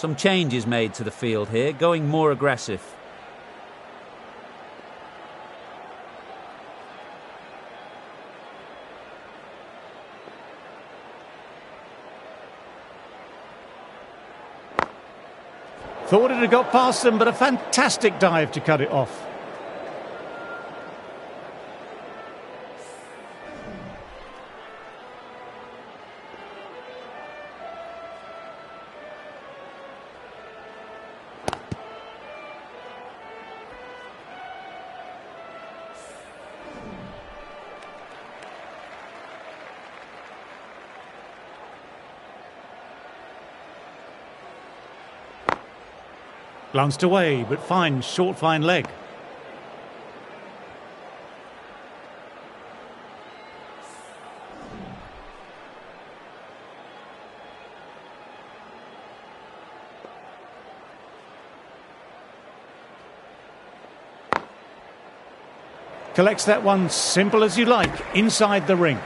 Some changes made to the field here, going more aggressive. Thought it had got past them, but a fantastic dive to cut it off. Glanced away, but finds short fine leg. Collects that one simple as you like, inside the ring.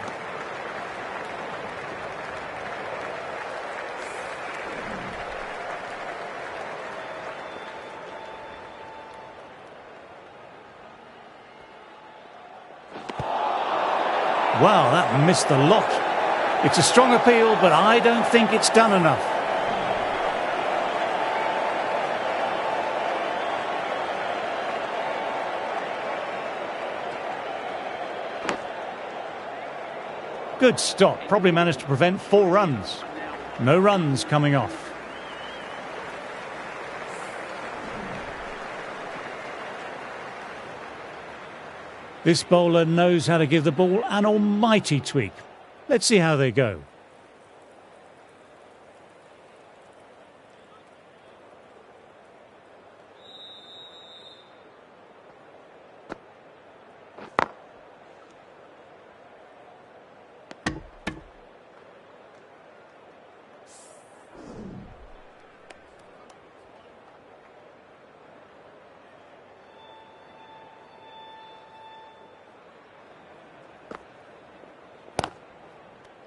Wow, that missed the lot. It's a strong appeal, but I don't think it's done enough. Good stop. Probably managed to prevent 4 runs. No runs coming off. This bowler knows how to give the ball an almighty tweak. Let's see how they go.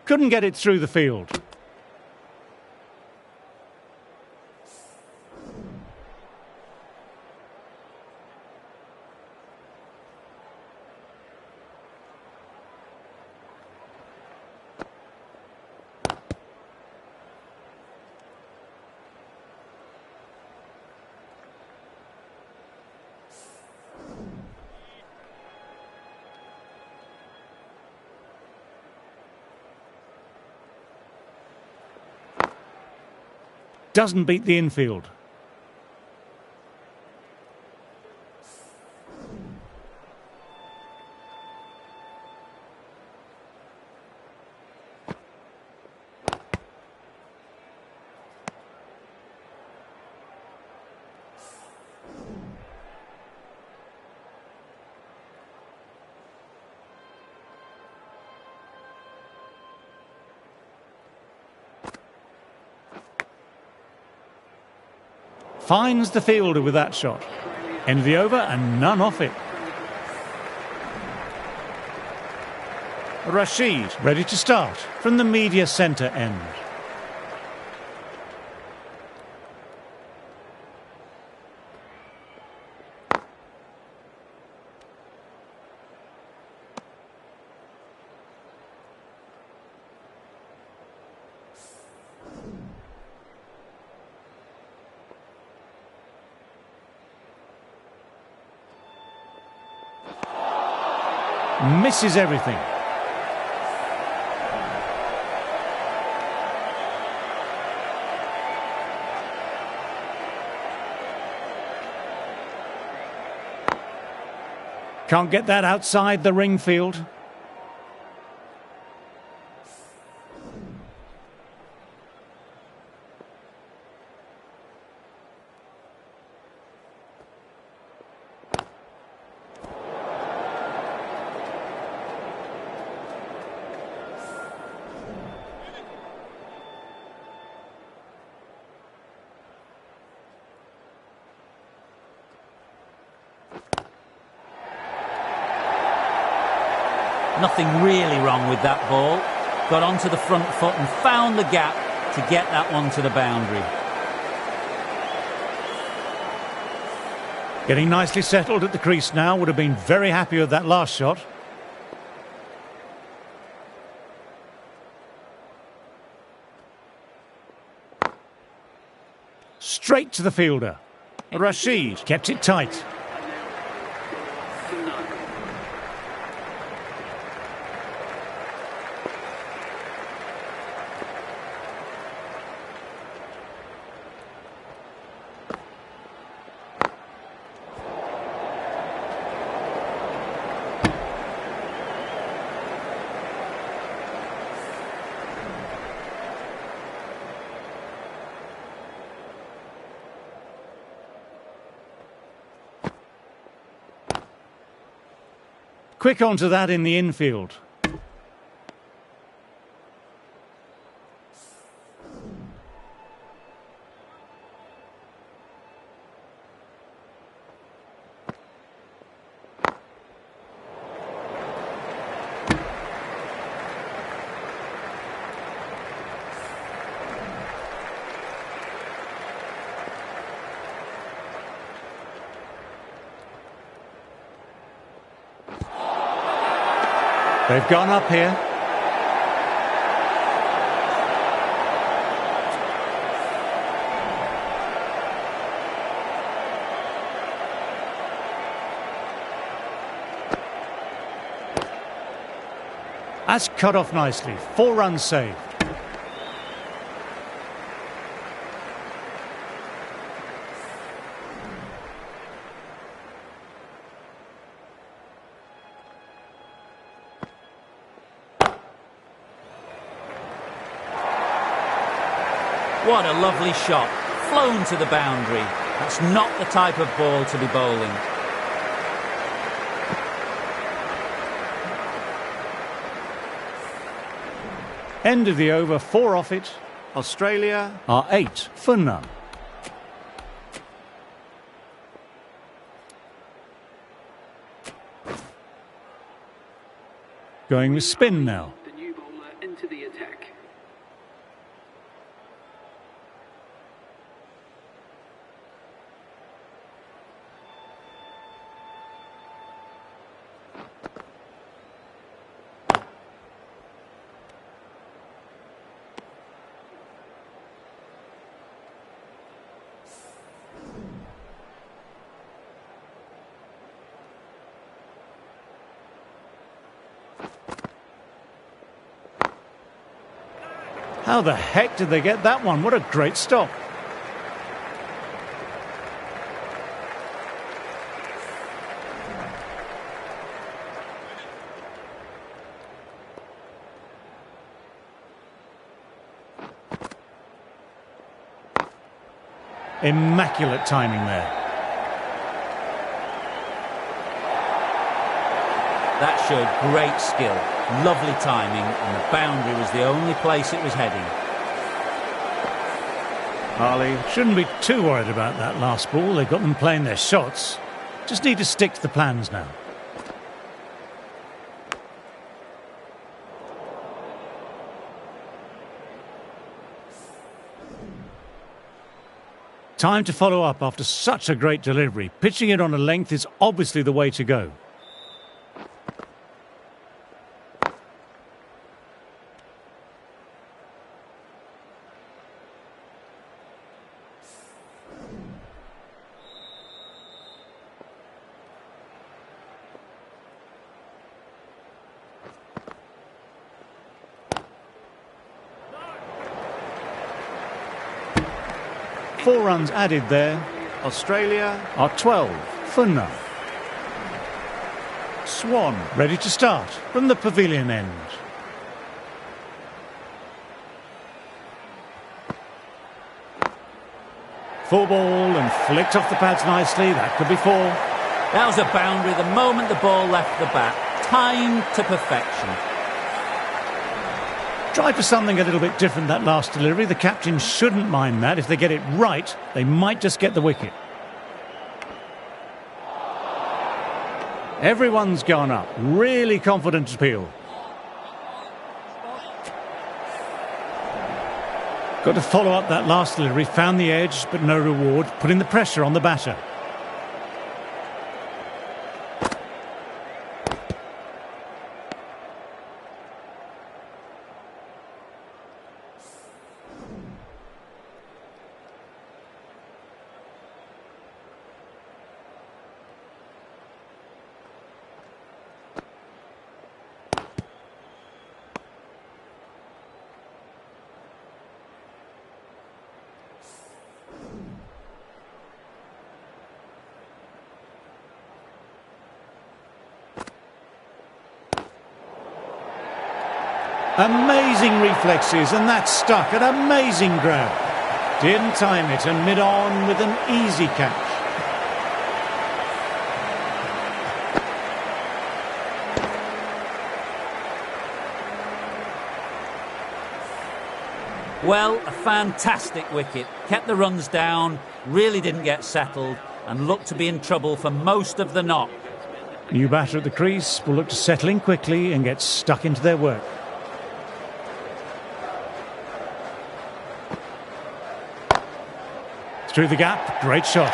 Couldn't get it through the field. Doesn't beat the infield. Finds the fielder with that shot. End of the over and none off it. Rashid ready to start from the media centre end. Misses everything. Can't get that outside the ring field. Nothing really wrong with that ball. Got onto the front foot and found the gap to get that one to the boundary. Getting nicely settled at the crease now. Would have been very happy with that last shot. Straight to the fielder. Rashid kept it tight. Quick onto that in the infield. They've gone up here. That's cut off nicely. 4 runs saved. What a lovely shot. Flown to the boundary. That's not the type of ball to be bowling. End of the over, 4 off it. Australia are 8 for none. Going with spin now. The new bowler into the attack. How the heck did they get that one? What a great stop. Immaculate timing there. That showed great skill, lovely timing, and the boundary was the only place it was heading. Harley shouldn't be too worried about that last ball. They've got them playing their shots. Just need to stick to the plans now. Time to follow up after such a great delivery. Pitching it on a length is obviously the way to go. Four runs added there. Australia are 12 for none. Swan ready to start from the pavilion end. Full ball and flicked off the pads nicely. That could be 4. That was a boundary the moment the ball left the bat. Timed to perfection. Tried for something a little bit different that last delivery. The captain shouldn't mind that. If they get it right, they might just get the wicket. Everyone's gone up. Really confident appeal. Got to follow up that last delivery. Found the edge, but no reward. Putting the pressure on the batter. Amazing reflexes, and that stuck. An amazing grab. Didn't time it, and mid-on with an easy catch. Well, a fantastic wicket. Kept the runs down, really didn't get settled, and looked to be in trouble for most of the knock. New batter at the crease will look to settle in quickly and get stuck into their work. Through the gap, great shot.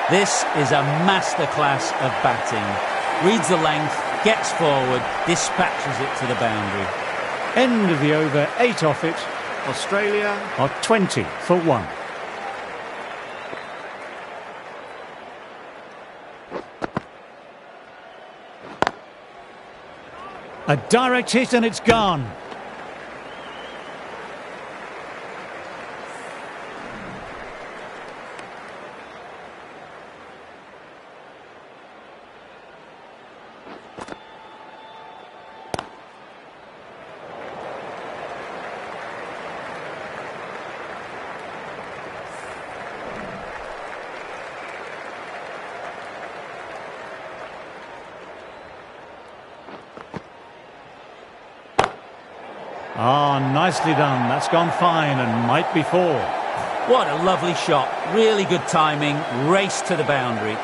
This is a masterclass of batting. Reads the length, gets forward, dispatches it to the boundary. End of the over, 8 off it. Australia Are 20 for 1. A direct hit and it's gone. Ah, nicely done. That's gone fine and might be 4. What a lovely shot. Really good timing. Race to the boundary.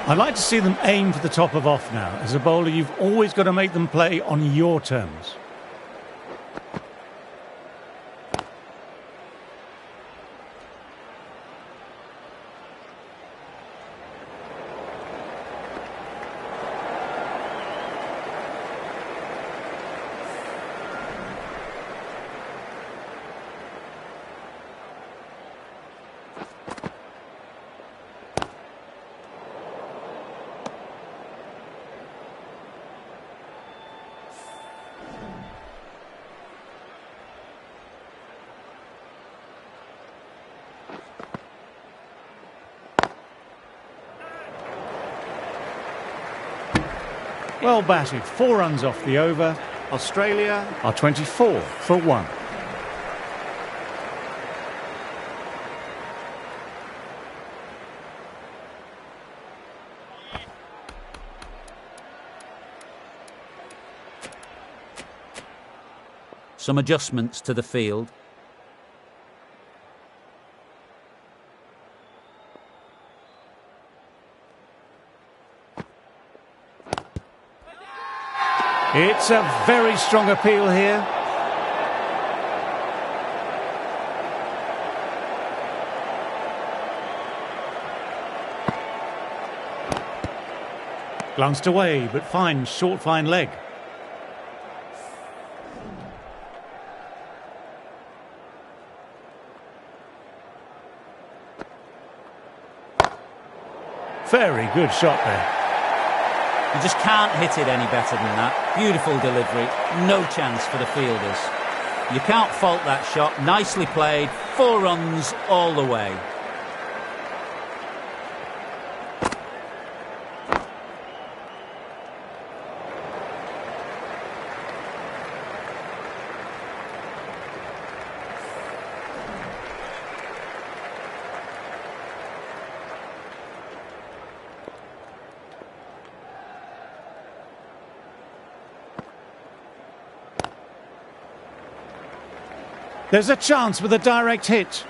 I'd like to see them aim for the top of off now. As a bowler, you've always got to make them play on your terms. Well batted, 4 runs off the over. Australia Are 24 for 1. Some adjustments to the field. It's a very strong appeal here. Glanced away, but fine, short, fine leg. Very good shot there. You just can't hit it any better than that. Beautiful delivery. No chance for the fielders. You can't fault that shot. Nicely played. 4 runs all the way. There's a chance with a direct hit.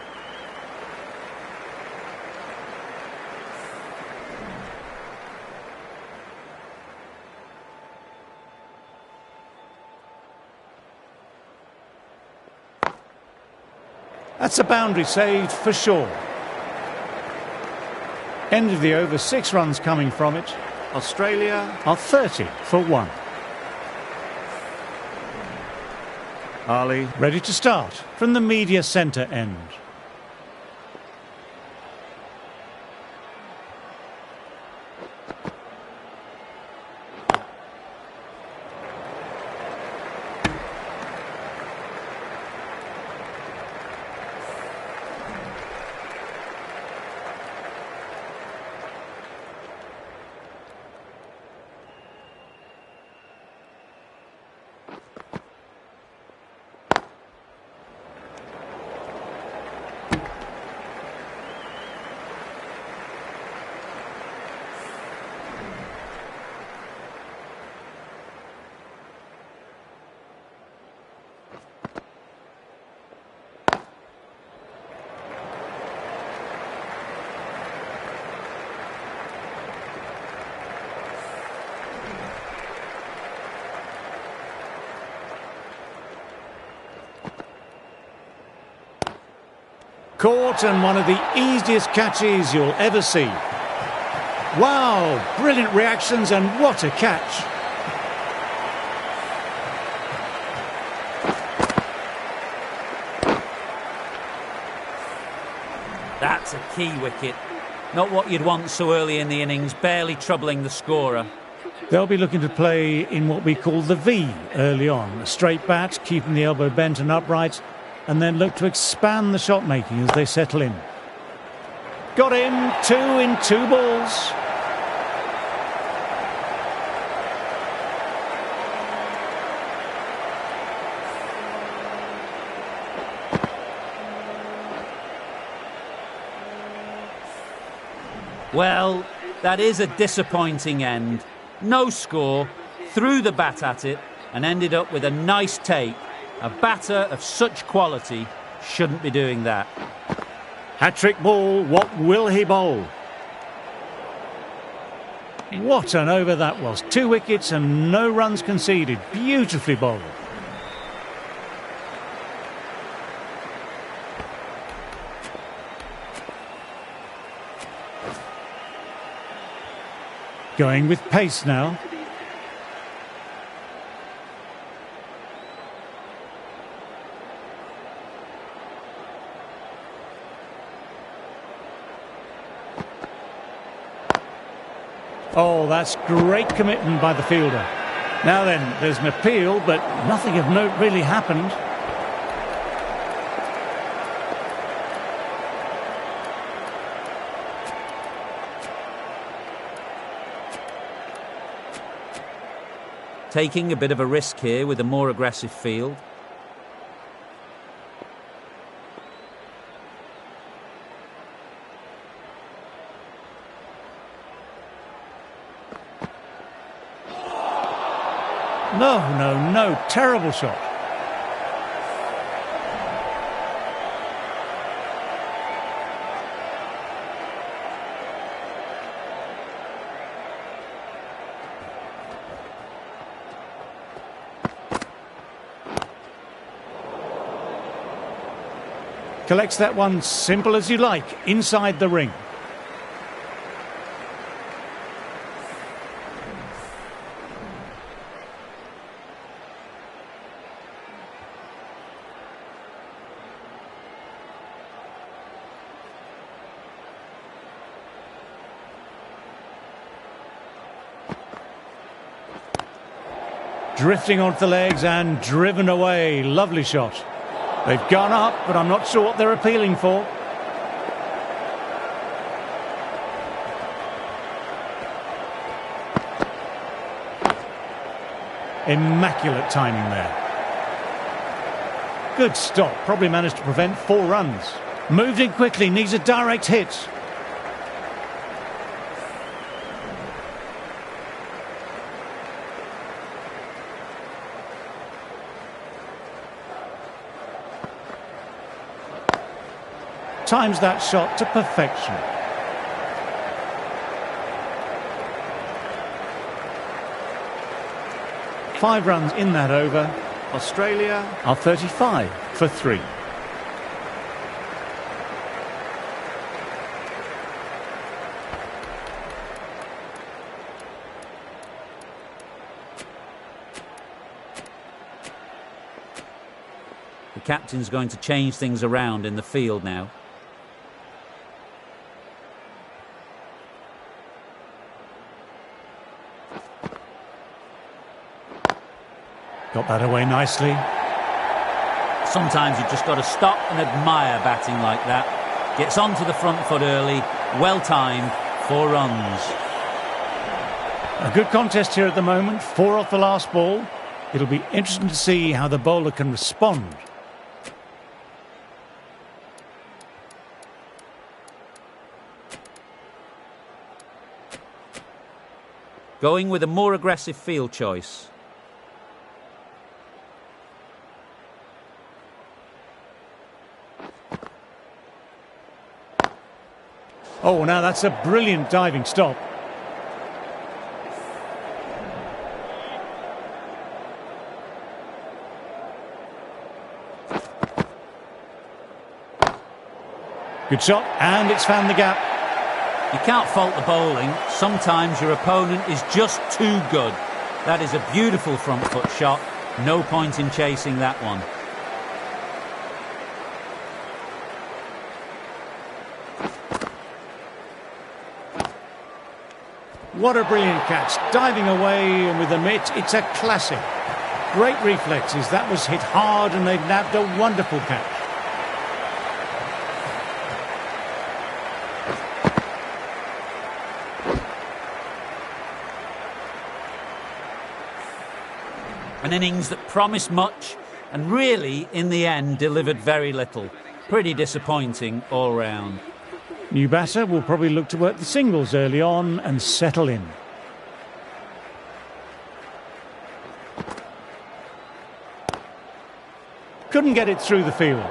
That's a boundary saved for sure. End of the over, 6 runs coming from it. Australia Are 30 for 1. Ali Ready to start from the media centre end. Caught, and one of the easiest catches you'll ever see. Wow, brilliant reactions, and what a catch. That's a key wicket. Not what you'd want so early in the innings, barely troubling the scorer. They'll be looking to play in what we call the V early on. A straight bat, keeping the elbow bent and upright, and then look to expand the shot making as they settle in. Got him, 2 in 2 balls. Well, that is a disappointing end. No score, threw the bat at it and ended up with a nice take. A batter of such quality shouldn't be doing that. Hat-trick ball, what will he bowl? What an over that was. 2 wickets and no runs conceded. Beautifully bowled. Going with pace now. Oh, that's great commitment by the fielder. Now then, there's an appeal, but nothing of note really happened. Taking a bit of a risk here with a more aggressive field. No, terrible shot. Collects that one simple as you like, inside the ring. Drifting onto the legs and driven away. Lovely shot. They've gone up, but I'm not sure what they're appealing for. Immaculate timing there. Good stop. Probably managed to prevent 4 runs. Moved in quickly, needs a direct hit. Times that shot to perfection. Five runs in that over. Australia are 35 for 3. The captain's going to change things around in the field now. Got that away nicely. Sometimes you've just got to stop and admire batting like that. Gets onto the front foot early, well timed, 4 runs. A good contest here at the moment, 4 off the last ball. It'll be interesting to see how the bowler can respond. Going with a more aggressive field choice. Oh, now that's a brilliant diving stop. Good shot, and it's found the gap. You can't fault the bowling. Sometimes your opponent is just too good. That is a beautiful front foot shot. No point in chasing that one. What a brilliant catch. Diving away and with a mitt, it's a classic. Great reflexes. That was hit hard and they've nabbed a wonderful catch. An innings that promised much and really, in the end, delivered very little. Pretty disappointing all round. New batter will probably look to work the singles early on and settle in. Couldn't get it through the field.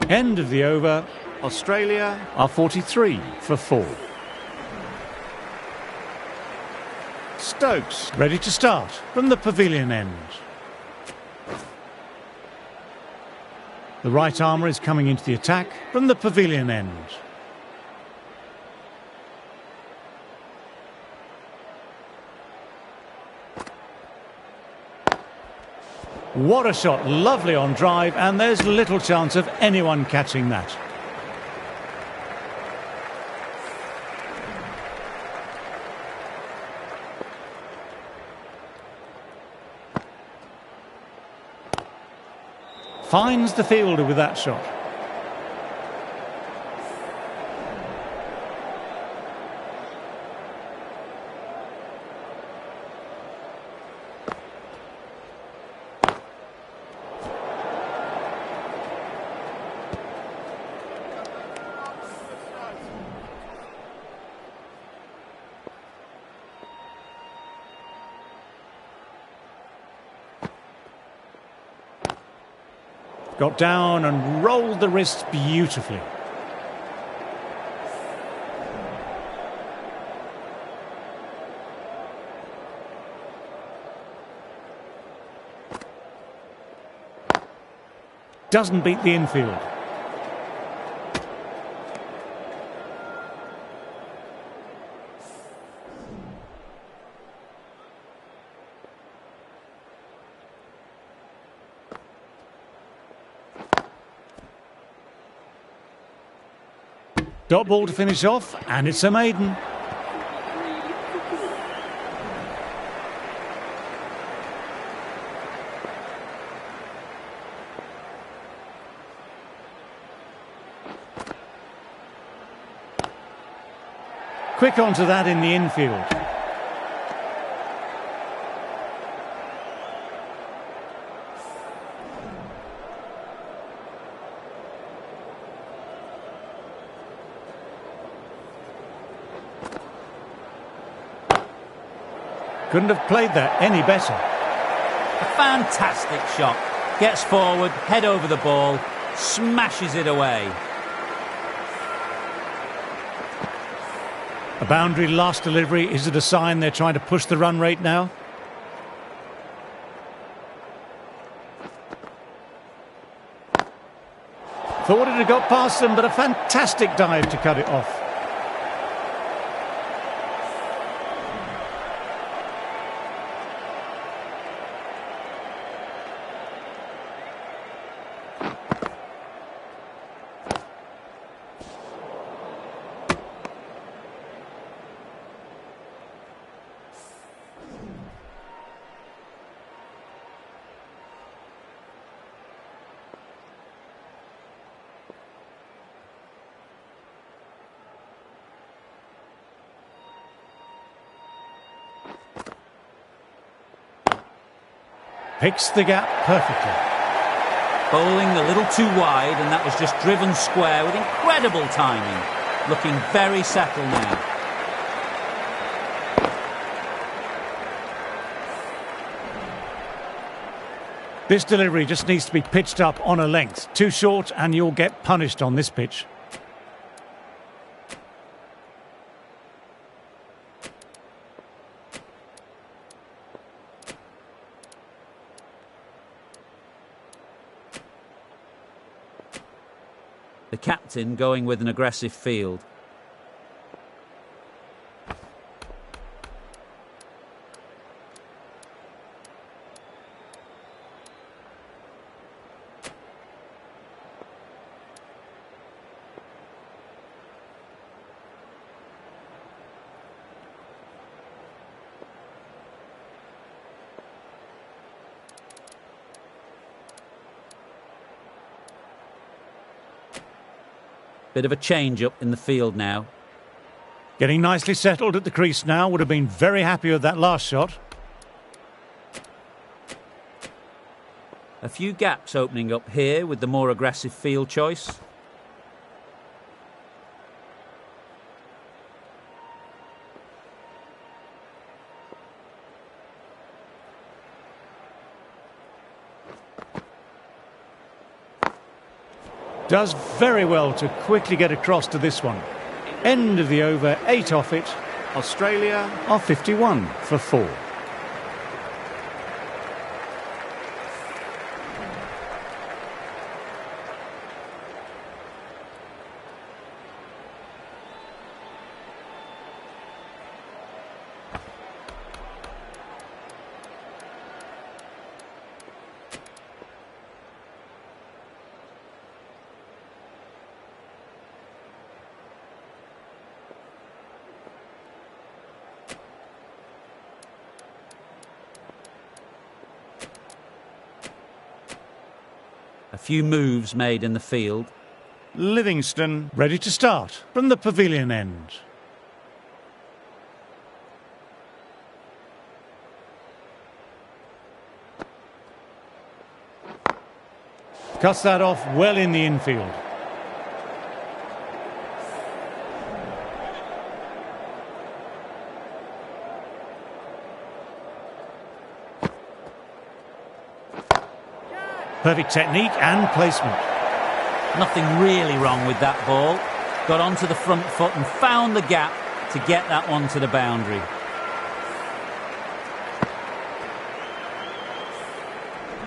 End of the over. Australia Are 43 for 4. Stokes ready to start from the pavilion end. The right armour is coming into the attack from the pavilion end. What a shot, lovely on drive, and there's little chance of anyone catching that. Finds the fielder with that shot. Got down and rolled the wrist beautifully. Doesn't beat the infield. Dot ball to finish off, and it's a maiden. Quick onto that in the infield. Couldn't have played that any better. A fantastic shot. Gets forward, head over the ball, smashes it away. A boundary last delivery. Is it a sign they're trying to push the run rate now? Thought it had got past them, but a fantastic dive to cut it off. Picks the gap perfectly. Bowling a little too wide, and that was just driven square with incredible timing. Looking very settled now. This delivery just needs to be pitched up on a length. Too short and you'll get punished on this pitch. The captain going with an aggressive field. Bit of a change-up in the field now. Getting nicely settled at the crease now. Would have been very happy with that last shot. A few gaps opening up here with the more aggressive field choice. Does very well to quickly get across to this one. End of the over, 8 off it. Australia Are 51 for 4. A few moves made in the field. Livingston Ready to start from the pavilion end. Cuts that off well in the infield. Perfect technique and placement. Nothing really wrong with that ball. Got onto the front foot and found the gap to get that one to the boundary.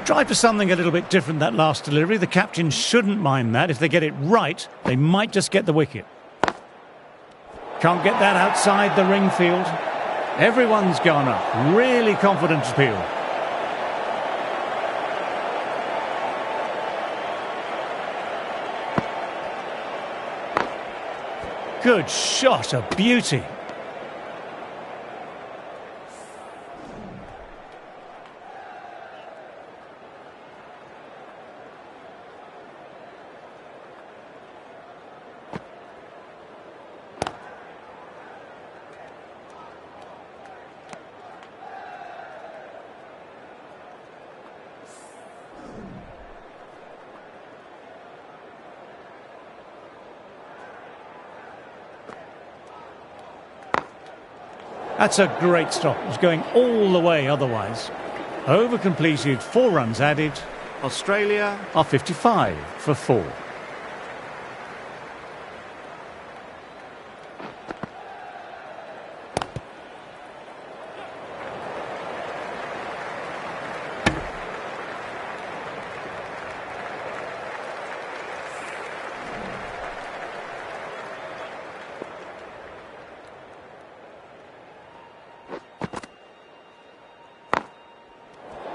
Tried for something a little bit different that last delivery. The captain shouldn't mind that. If they get it right, they might just get the wicket. Can't get that outside the ring field. Everyone's gone up. Really confident appeal. Good shot, a beauty. That's a great stop. It was going all the way otherwise. Over completed, 4 runs added. Australia Are 55 for 4.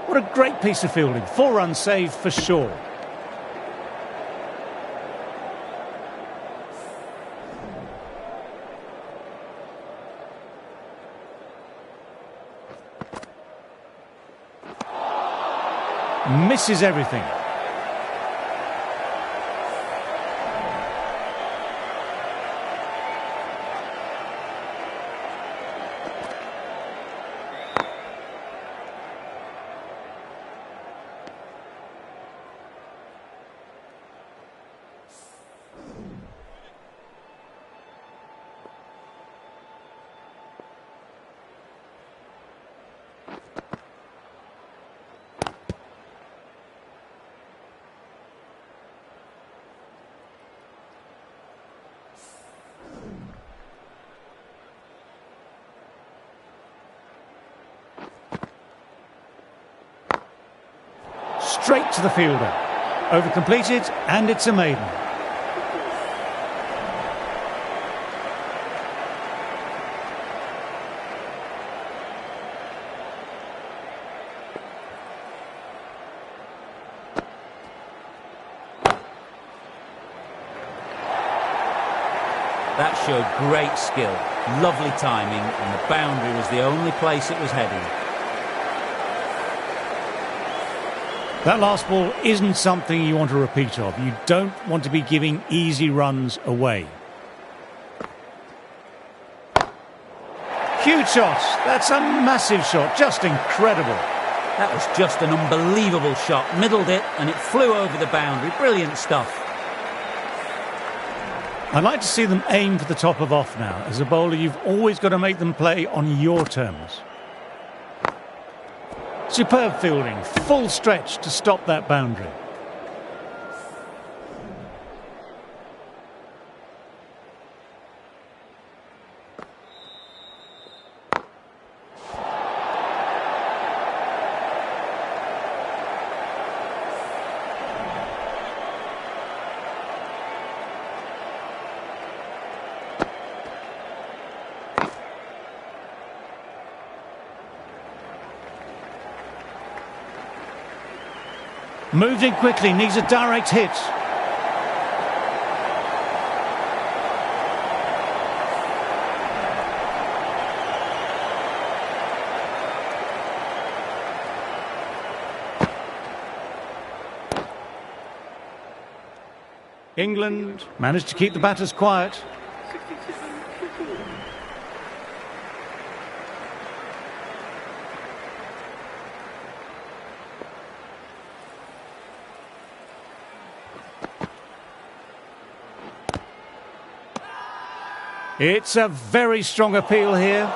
What a great piece of fielding. 4 runs saved for sure. Misses everything. Straight to the fielder. Over completed, and it's a maiden. That showed great skill, lovely timing, and the boundary was the only place it was heading. That last ball isn't something you want to repeat of. You don't want to be giving easy runs away. Huge shot. That's a massive shot. Just incredible. That was just an unbelievable shot. Middled it and it flew over the boundary. Brilliant stuff. I'd like to see them aim for the top of off now. As a bowler, you've always got to make them play on your terms. Superb fielding. Full stretch to stop that boundary. Moved in quickly, needs a direct hit. England managed to keep the batters quiet. 67 for 4. It's a very strong appeal here.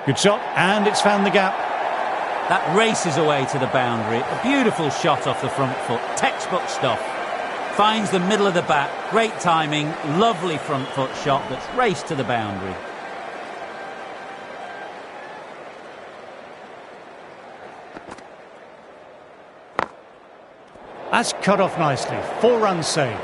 Good shot, and it's found the gap. That races away to the boundary. A beautiful shot off the front foot. Textbook stuff. Finds the middle of the bat. Great timing. Lovely front foot shot that's raced to the boundary. That's cut off nicely. 4 runs saved.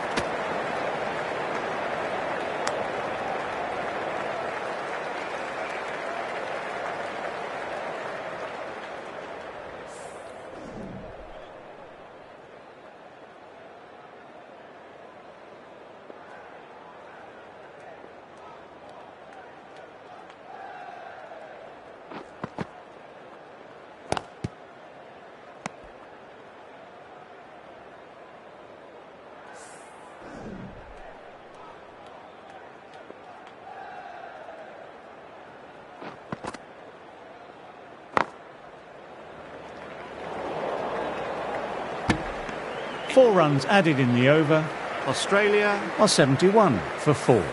Four runs added in the over. Australia Are 71 for 4.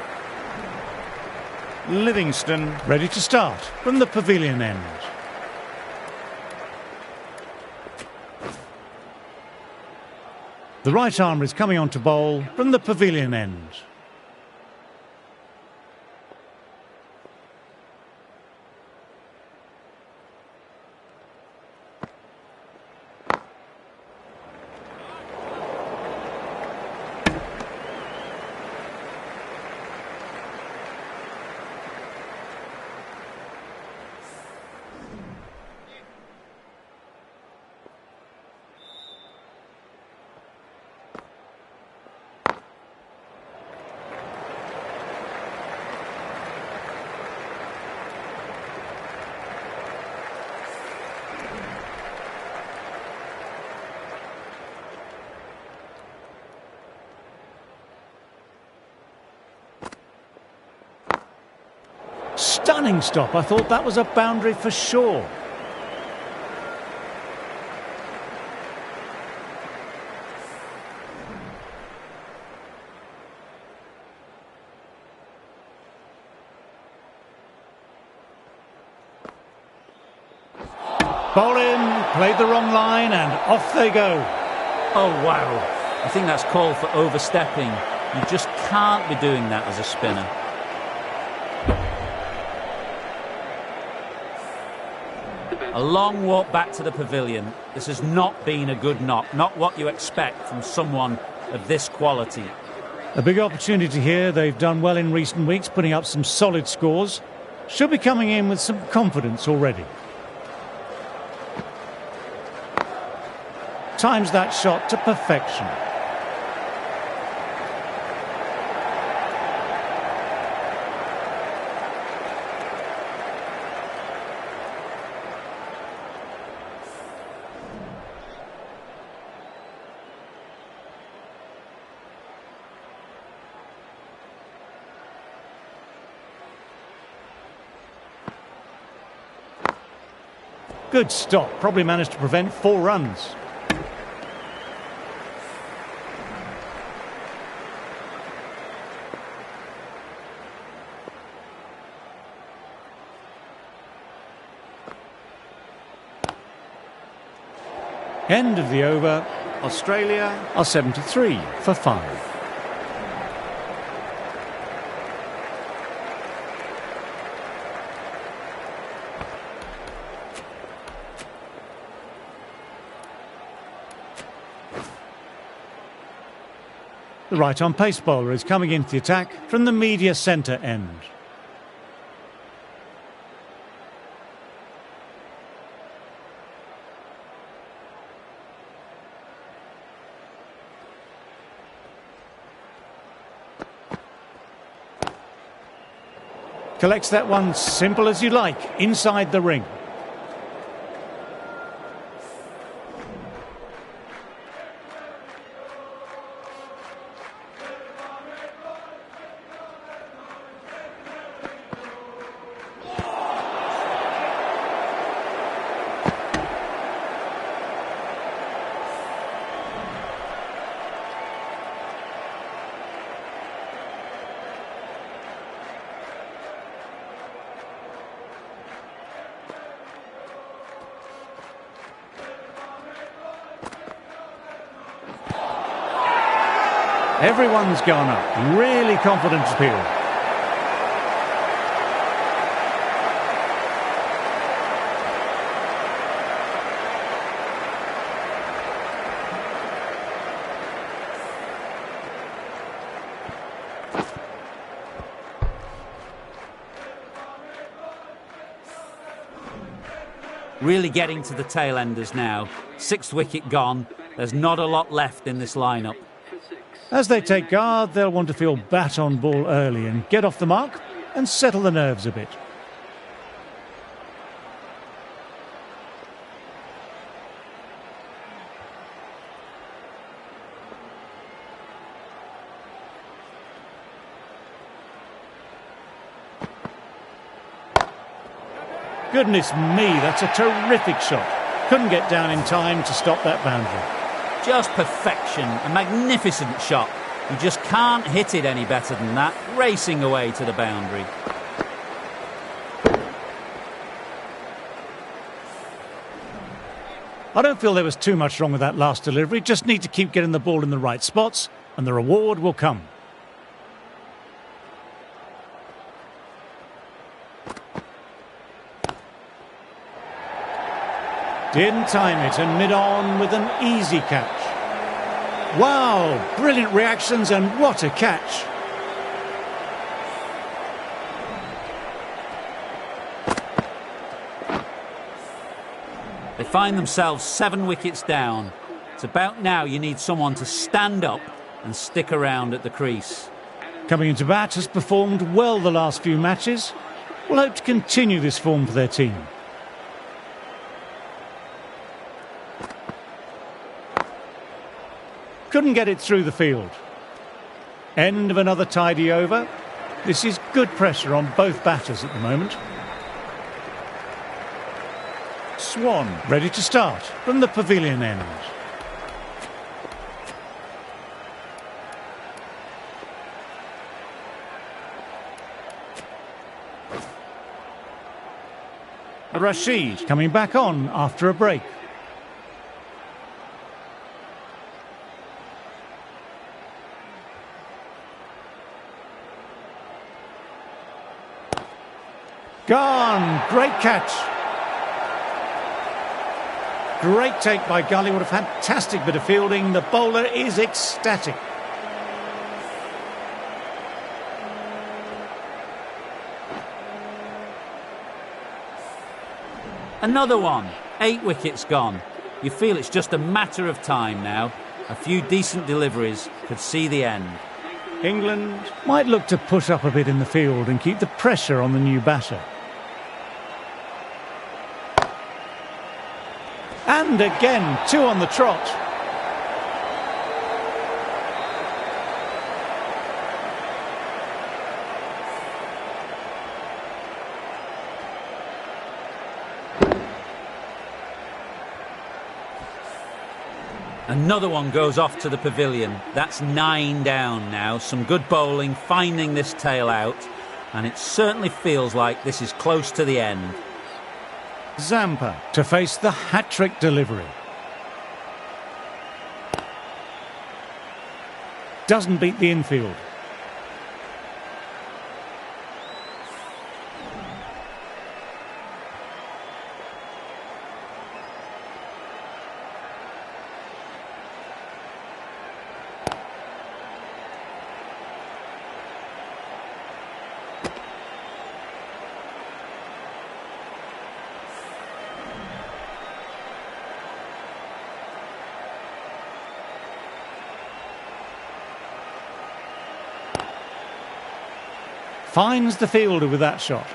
Livingston Ready to start from the pavilion end. The right arm is coming on to bowl from the pavilion end. Stunning stop. I thought that was a boundary for sure. Bowl in, played the wrong line, and off they go. Oh, wow. I think that's called for overstepping. You just can't be doing that as a spinner. A long walk back to the pavilion. This has not been a good knock, not what you expect from someone of this quality. A big opportunity here. They've done well in recent weeks, putting up some solid scores. Should be coming in with some confidence already. Times that shot to perfection. Good stop. Probably managed to prevent 4 runs. End of the over. Australia Are 73 for 5. The right-arm pace bowler is coming into the attack from the media centre end. Collects that one simple as you like, inside the ring. Everyone's gone up. Really confident appeal. Really getting to the tail enders now. 6th wicket gone. There's not a lot left in this lineup. As they take guard, they'll want to feel bat on ball early and get off the mark and settle the nerves a bit. Goodness me, that's a terrific shot. Couldn't get down in time to stop that boundary. Just perfection, a magnificent shot. You just can't hit it any better than that, racing away to the boundary. I don't feel there was too much wrong with that last delivery. Just need to keep getting the ball in the right spots and the reward will come. Didn't time it and mid-on with an easy catch. Wow, brilliant reactions and what a catch. They find themselves 7 wickets down. It's about now you need someone to stand up and stick around at the crease. Coming into bat, has performed well the last few matches. We'll hope to continue this form for their team. Couldn't get it through the field. End of another tidy over. This is good pressure on both batters at the moment. Swan ready to start from the pavilion end. Rashid coming back on after a break. Gone! Great catch. Great take by Gully. What a fantastic bit of fielding. The bowler is ecstatic. Another one. 8 wickets gone. You feel it's just a matter of time now. A few decent deliveries could see the end. England Might look to push up a bit in the field and keep the pressure on the new batter. And again, 2 on the trot. Another one goes off to the pavilion. That's 9 down now. Some good bowling, finding this tail out. And it certainly feels like this is close to the end. Zampa to face the hat-trick delivery. Doesn't beat the infield. Finds the fielder with that shot.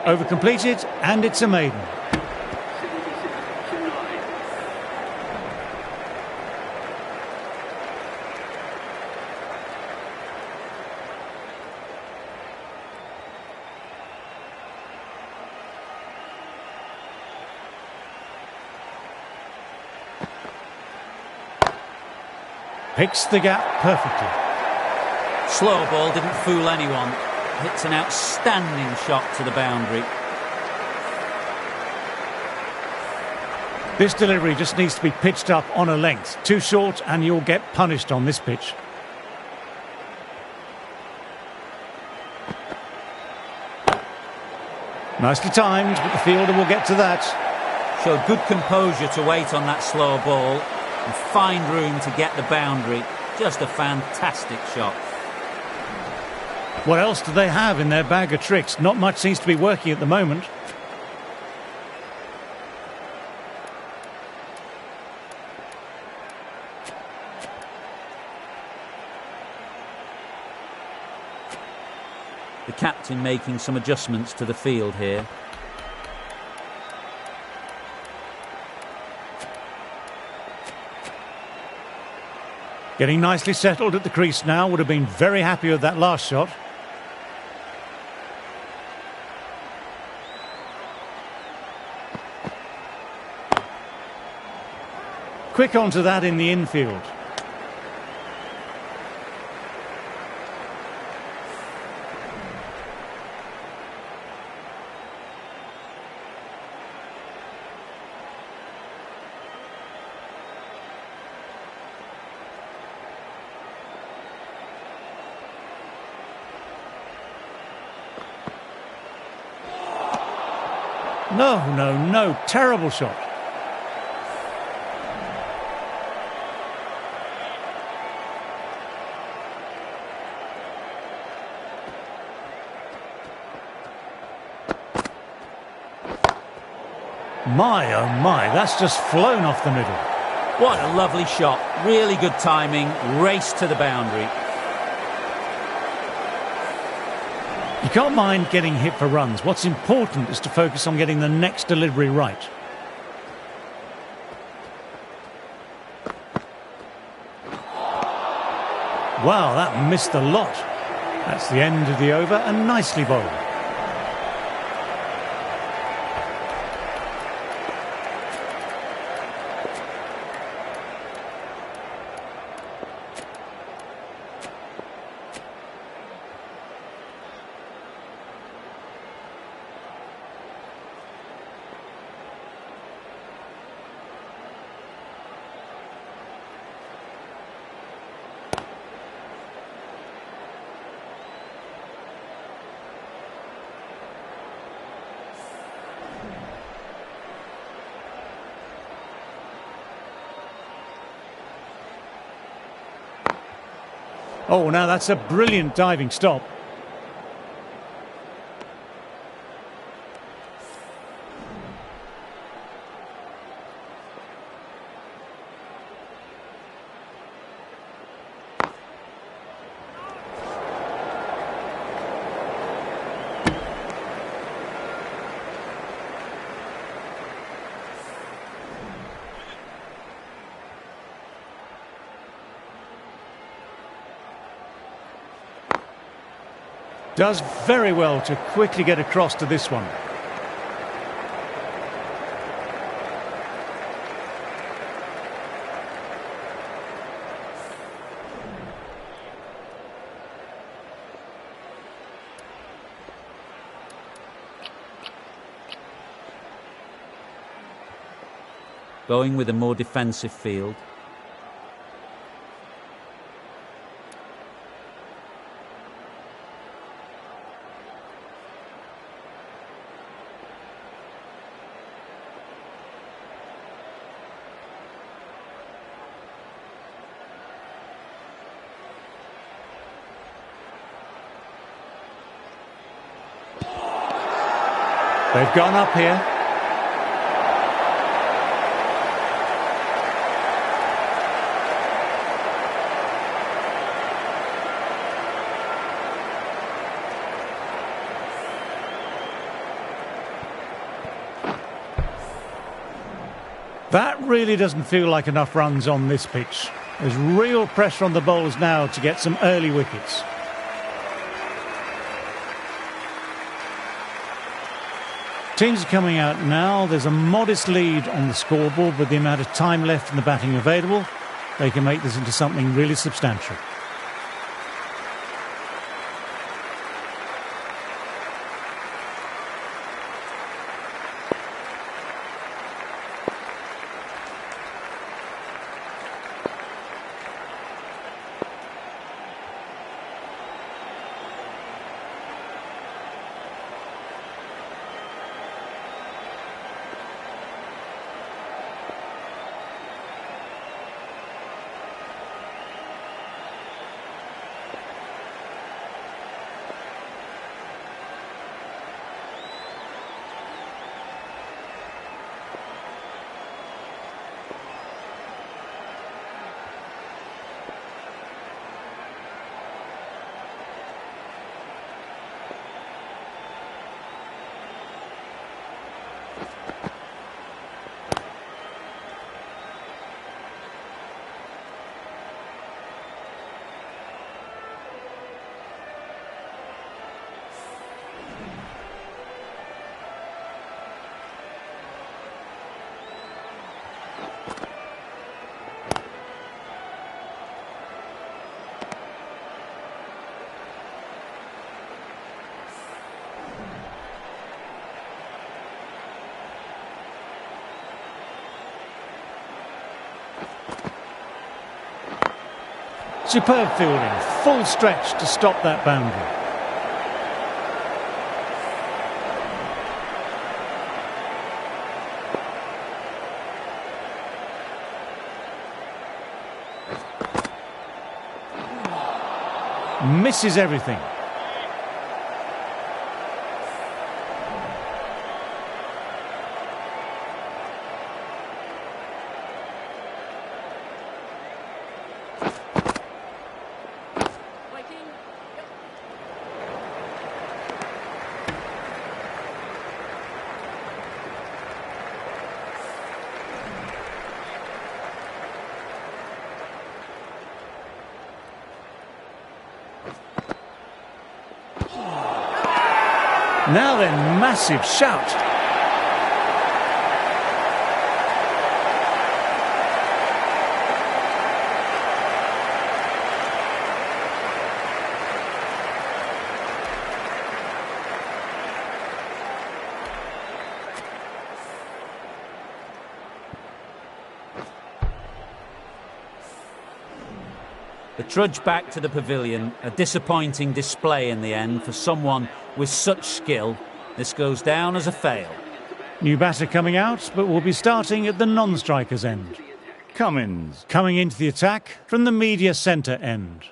Over completed, and it's a maiden. 76 to 9. Picks the gap perfectly. Slow ball didn't fool anyone. Hits an outstanding shot to the boundary. This delivery just needs to be pitched up on a length. Too short and you'll get punished on this pitch. Nicely timed, but the fielder will get to that. Showed good composure to wait on that slow ball and find room to get the boundary. Just a fantastic shot. What else do they have in their bag of tricks? Not much seems to be working at the moment. The captain making some adjustments to the field here. Getting nicely settled at the crease now. Would have been very happy with that last shot. Quick onto that in the infield. No, terrible shot. My, oh my, that's just flown off the middle. What a lovely shot. Really good timing. Race to the boundary. You can't mind getting hit for runs. What's important is to focus on getting the next delivery right. Wow, that missed the lot. That's the end of the over and nicely bowled. Oh, now that's a brilliant diving stop. Does very well to quickly get across to this one. Going with a more defensive field. They've gone up here. That really doesn't feel like enough runs on this pitch. There's real pressure on the bowlers now to get some early wickets. Teams are coming out now. There's a modest lead on the scoreboard, with the amount of time left in the batting available, they can make this into something really substantial. Superb fielding, full stretch to stop that boundary. Misses everything. Now then, massive shout. The trudge back to the pavilion, a disappointing display in the end for someone with such skill. This goes down as a fail. New batter coming out, but will be starting at the non-striker's end. Cummins. Coming into the attack from the media centre end.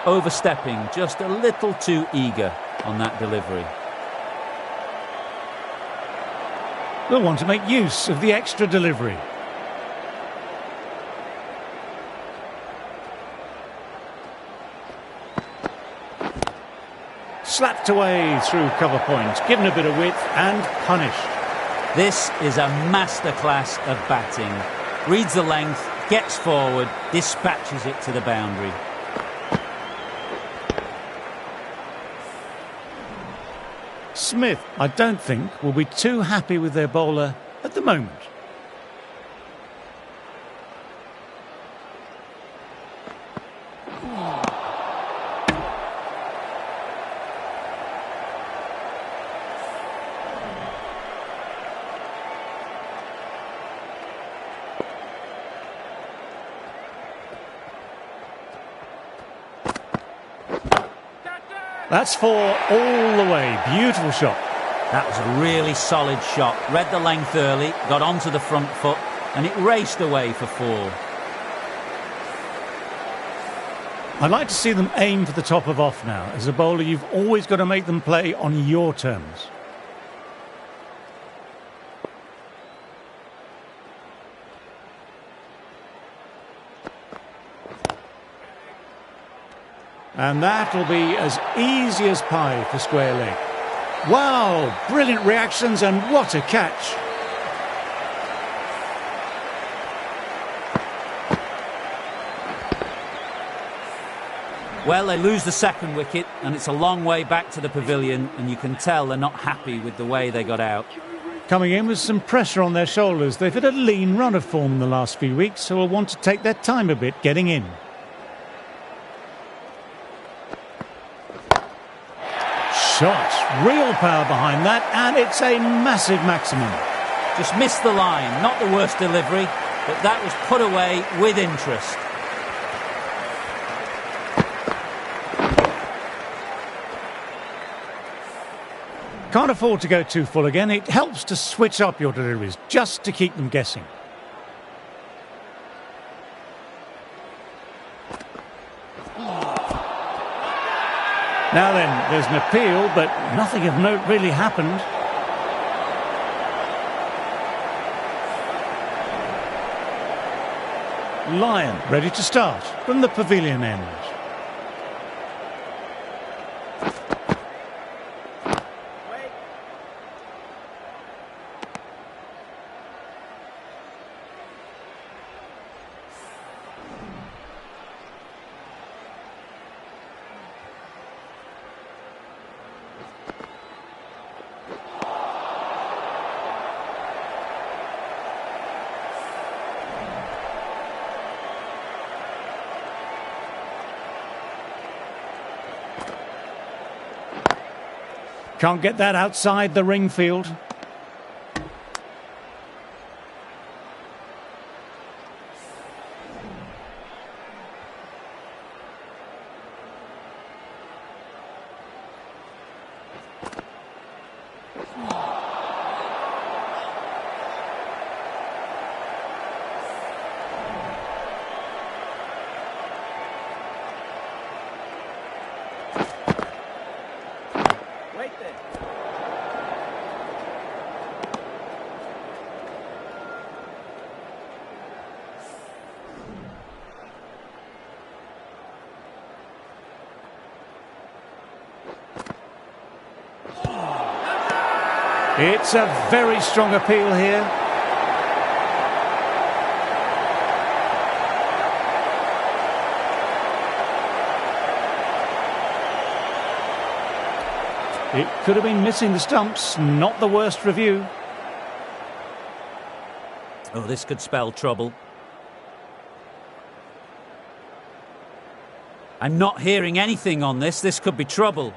overstepping just a little too eager on that delivery. We'll want to make use of the extra delivery. Slapped away through cover points, given a bit of width and punished. This is a masterclass of batting. Reads the length, gets forward, dispatches it to the boundary. Smith, I don't think, will be too happy with their bowler at the moment. That's 4 all the way. Beautiful shot. That was a really solid shot. Read the length early, got onto the front foot, and it raced away for 4. I'd like to see them aim for the top of off now. As a bowler, you've always got to make them play on your terms. And that'll be as easy as pie for square leg. Wow, brilliant reactions and what a catch. Well, they lose the second wicket and it's a long way back to the pavilion, and you can tell they're not happy with the way they got out. Coming in with some pressure on their shoulders. They've had a lean run of form in the last few weeks, so will want to take their time a bit getting in. Shot, real power behind that, and it's a massive maximum. Just missed the line, not the worst delivery, but that was put away with interest. Can't afford to go too full again. It helps to switch up your deliveries, just to keep them guessing. Now then, there's an appeal, but nothing of note really happened. Lyon, ready to start from the pavilion end. Can't get that outside the ring field. It's a very strong appeal here. It could have been missing the stumps, not the worst review. Oh, this could spell trouble. I'm not hearing anything on this. This could be trouble.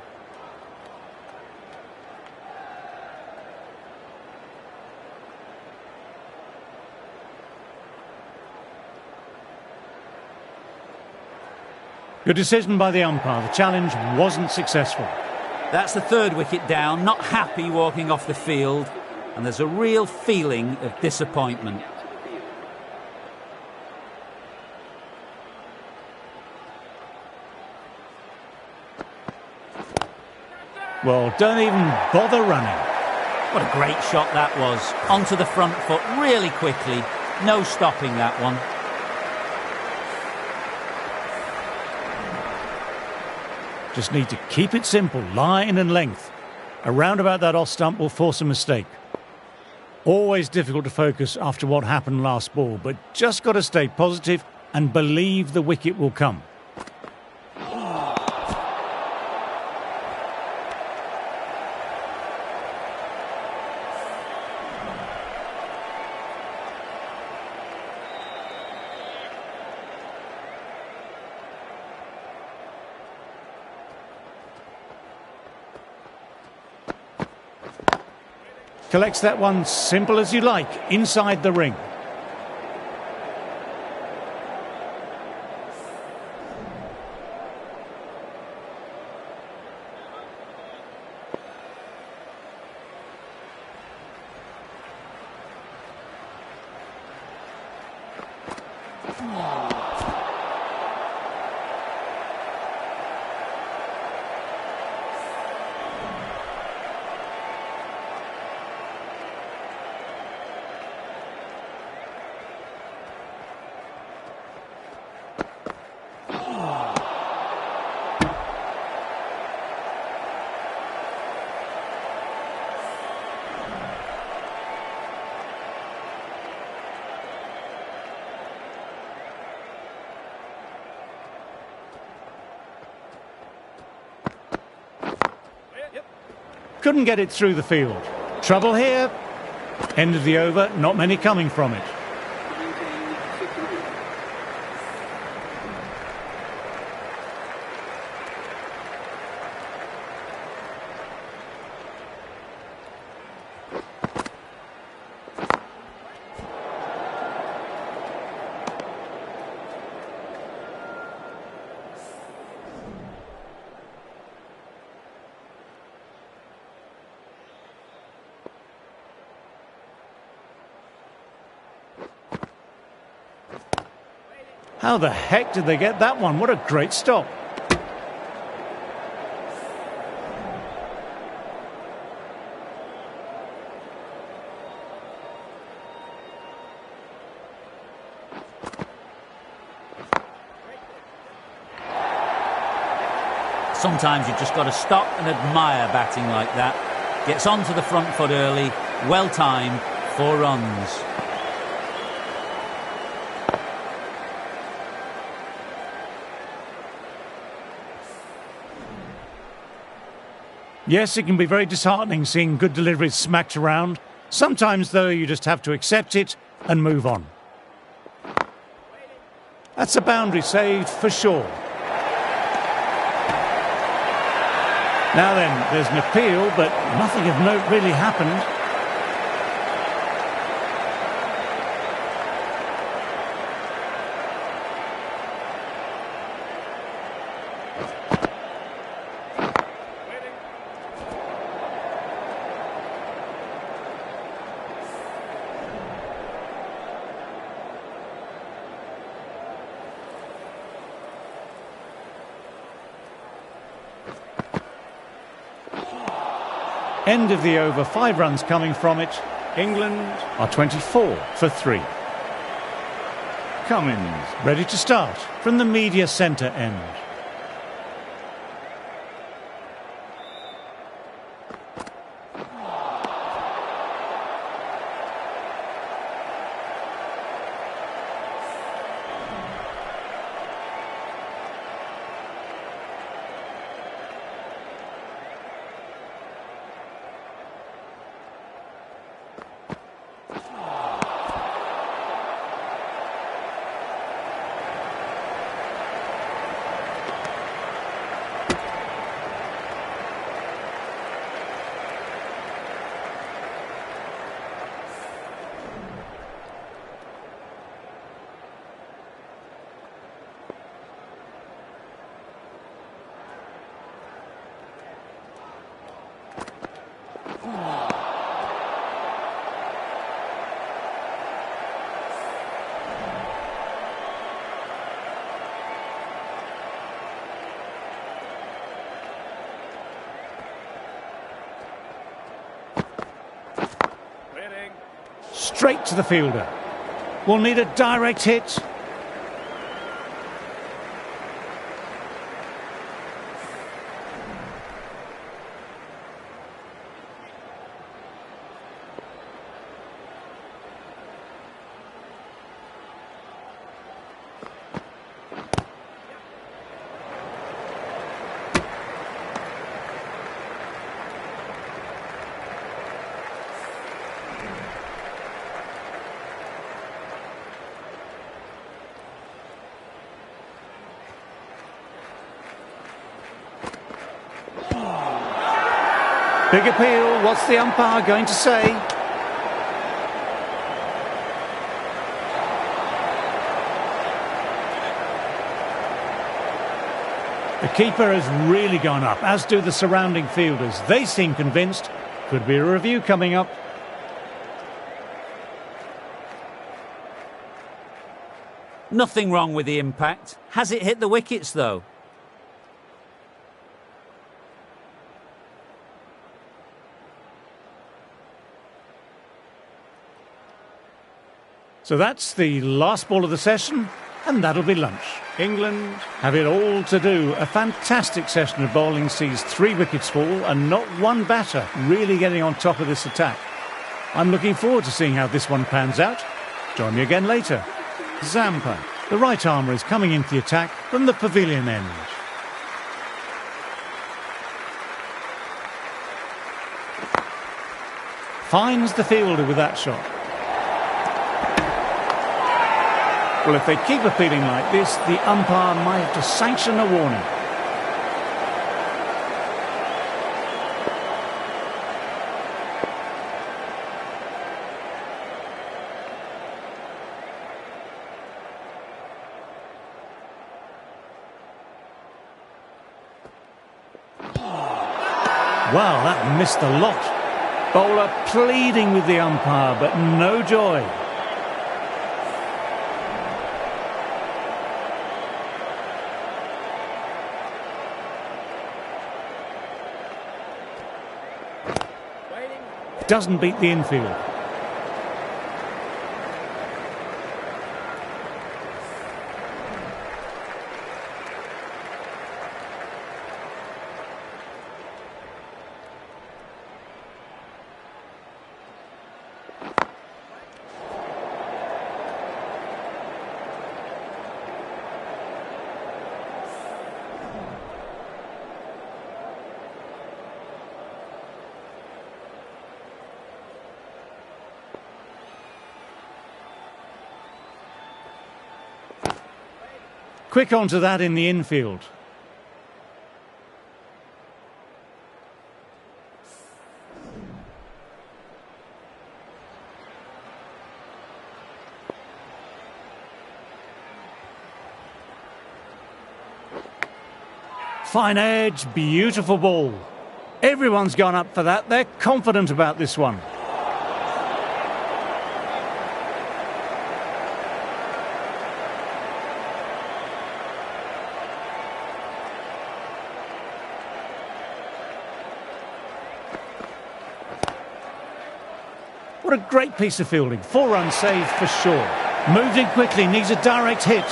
Good decision by the umpire. The challenge wasn't successful. That's the third wicket down, not happy walking off the field, and there's a real feeling of disappointment. Well, don't even bother running. What a great shot that was. Onto the front foot really quickly. No stopping that one. Just need to keep it simple, line and length. A roundabout that off stump will force a mistake. Always difficult to focus after what happened last ball, but just got to stay positive and believe the wicket will come. Collects that one simple as you like, inside the ring. Couldn't get it through the field. Trouble here. End of the over, not many coming from it. How the heck did they get that one? What a great stop. Sometimes you've just got to stop and admire batting like that. Gets onto the front foot early, well timed, 4 runs. Yes, it can be very disheartening seeing good deliveries smacked around. Sometimes, though, you just have to accept it and move on. That's a boundary saved for sure. Now then, there's an appeal, but nothing of note really happened. End of the over, 5 runs coming from it. England are 24 for 3. Cummins ready to start from the media centre end. straight to the fielder. Will need a direct hit. Big appeal. What's the umpire going to say? The keeper has really gone up, as do the surrounding fielders. They seem convinced. Could be a review coming up. Nothing wrong with the impact. Has it hit the wickets, though? So that's the last ball of the session, and that'll be lunch. England Have it all to do. A fantastic session of bowling sees 3 wickets fall and not one batter really getting on top of this attack. I'm looking forward to seeing how this one pans out. Join me again later. Zampa, the right armour, is coming into the attack from the pavilion end. Finds the fielder with that shot. Well, if they keep appealing like this, the umpire might have to sanction a warning. Wow, that missed a lot. Bowler pleading with the umpire, but no joy. Doesn't beat the infield. Quick onto that in the infield. Fine edge, beautiful ball. Everyone's gone up for that. They're confident about this one. What a great piece of fielding. 4 runs saved for sure. Moved in quickly, needs a direct hit.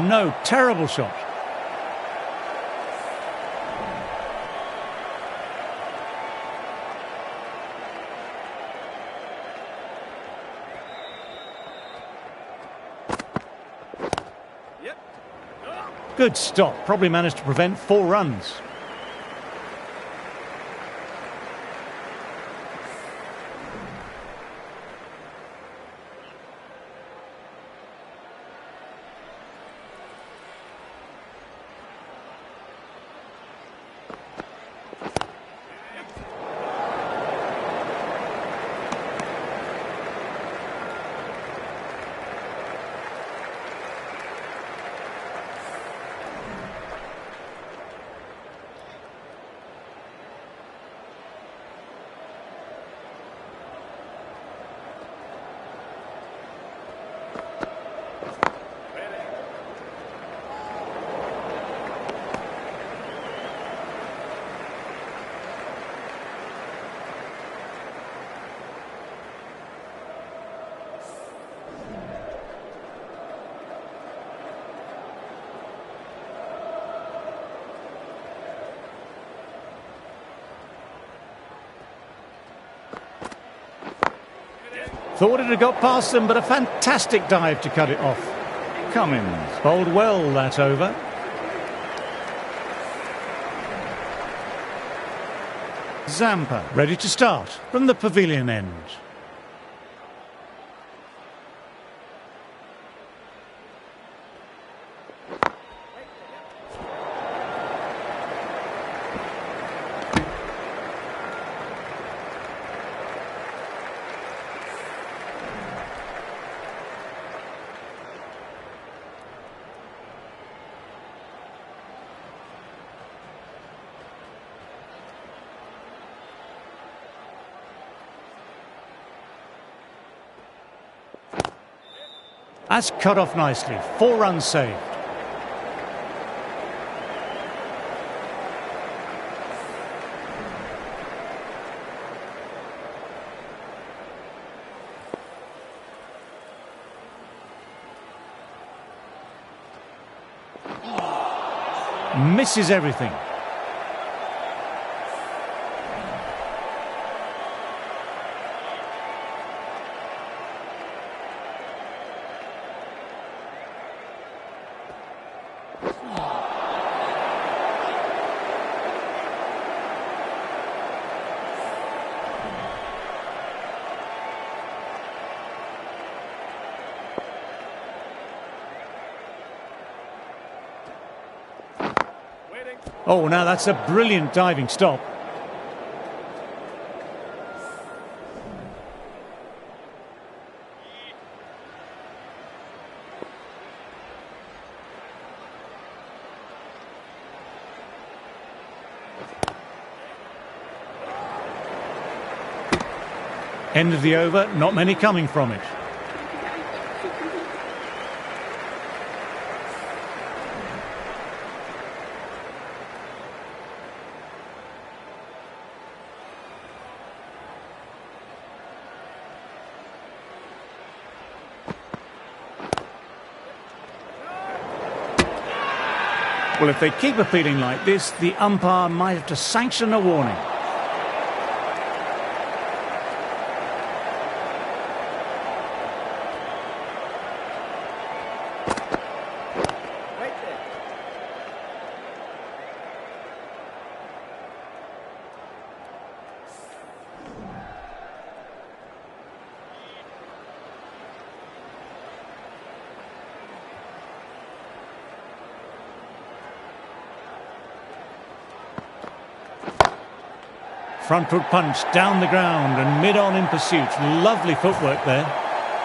No, terrible shot. Good stop, probably managed to prevent 4 runs. Thought it had got past them, but a fantastic dive to cut it off. Cummins. Bowled well, that over. Zampa. Ready to start from the pavilion end. That's cut off nicely. 4 runs saved. Misses everything. Oh, now that's a brilliant diving stop. End of the over, not many coming from it. Well, if they keep appealing like this, the umpire might have to sanction a warning. Front foot punch down the ground and mid-on in pursuit. Lovely footwork there.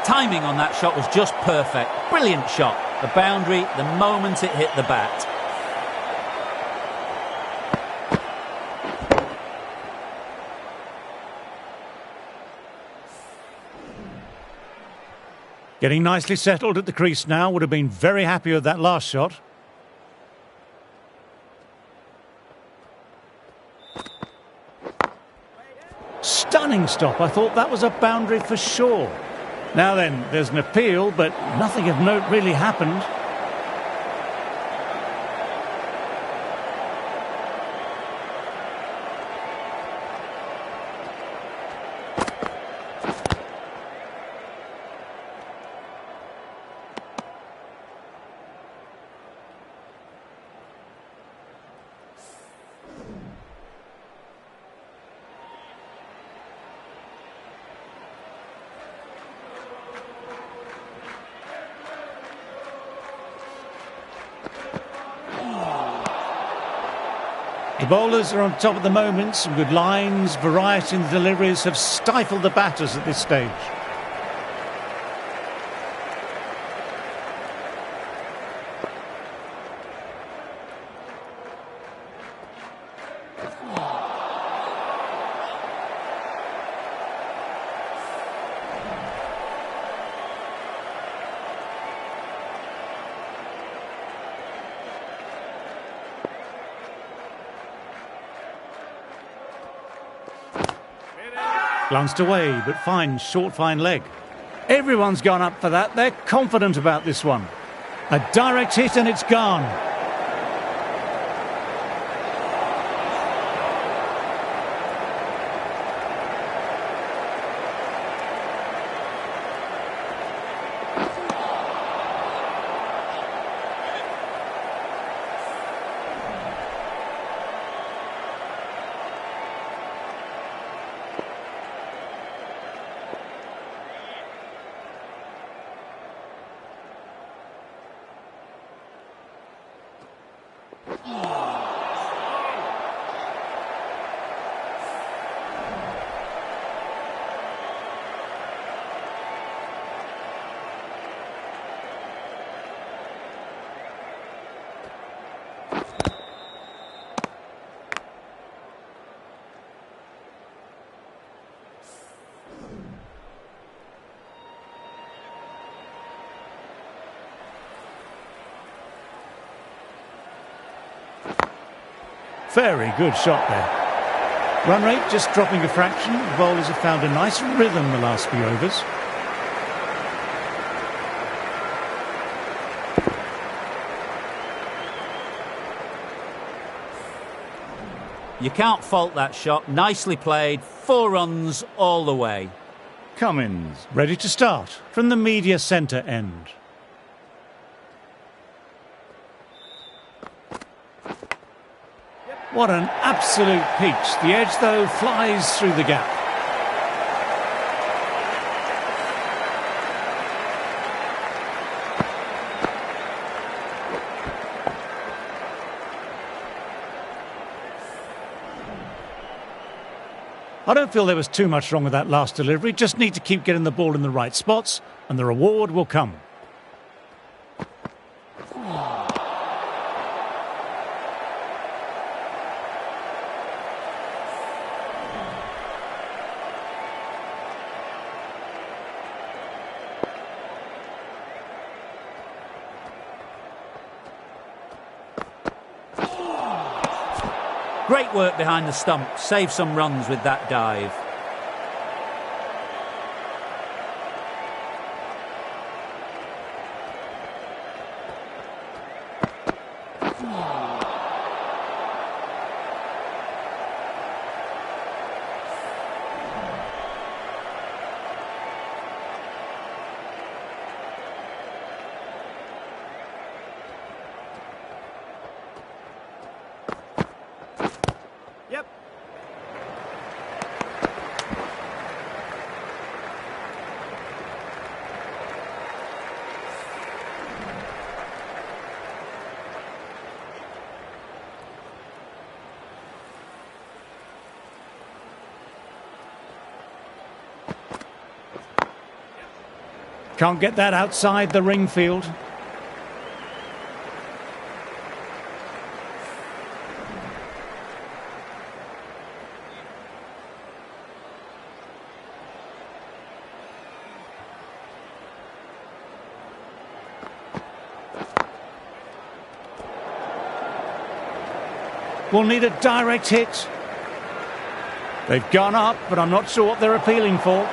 Timing on that shot was just perfect. Brilliant shot. The boundary, the moment it hit the bat. Getting nicely settled at the crease now. Would have been very happy with that last shot. Stunning stop. I thought that was a boundary for sure. Now then, there's an appeal, but nothing of note really happened. The bowlers are on top at the moment. Some good lines, variety in the deliveries have stifled the batters at this stage. Glanced away, but fine, short, fine leg. Everyone's gone up for that. They're confident about this one. A direct hit and it's gone. Very good shot there. Run rate just dropping a fraction. The bowlers have found a nice rhythm the last few overs. You can't fault that shot. Nicely played. 4 runs all the way. Cummins. Ready to start from the media centre end. What an absolute peach. The edge, though, flies through the gap. I don't feel there was too much wrong with that last delivery. Just need to keep getting the ball in the right spots, and the reward will come. Great work behind the stump. Save some runs with that dive. Yep. Can't get that outside the ring field. Will need a direct hit. They've gone up, but I'm not sure what they're appealing for.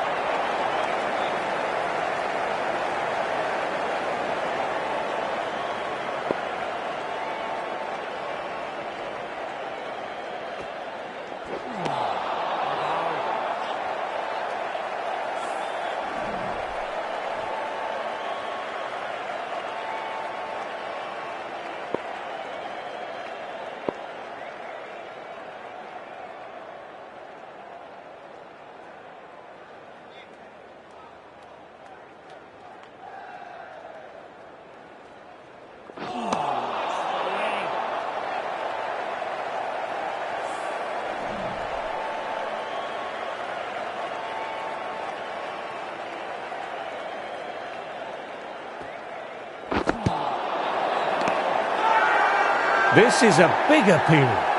This is a big appeal.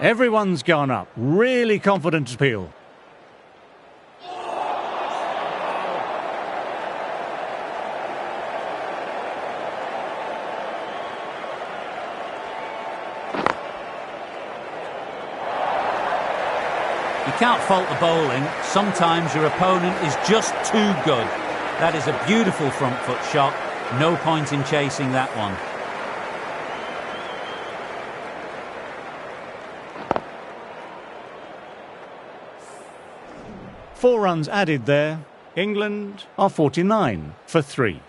Everyone's gone up. Really confident appeal. You can't fault the bowling. Sometimes your opponent is just too good. That is a beautiful front foot shot. No point in chasing that one. Four runs added there. England are 49 for 3.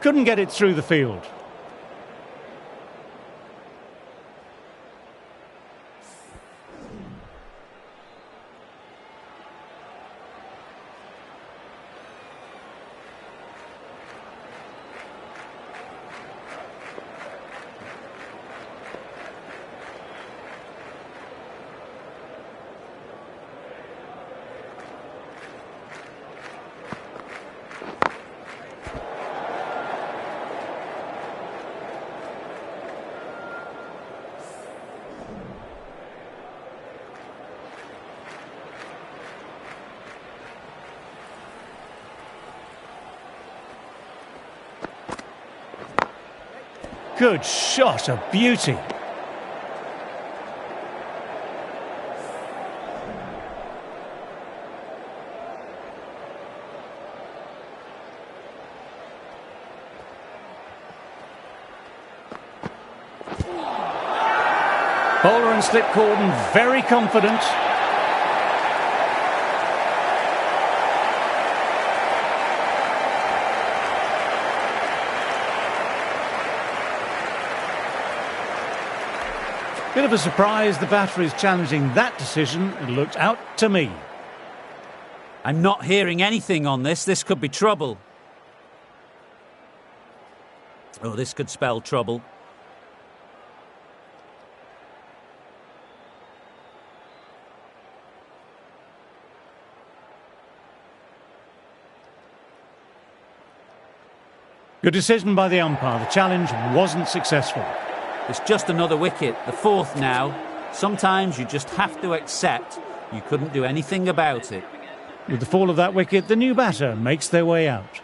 couldn't get it through the field. Good shot, a beauty. Bowler and slip cordon, very confident. Bit of a surprise the batter is challenging that decision. It looked out to me. I'm not hearing anything on this. This could be trouble. Oh, this could spell trouble. Good decision by the umpire. The challenge wasn't successful. It's just another wicket, the fourth now. Sometimes you just have to accept you couldn't do anything about it. With the fall of that wicket, the new batter makes their way out.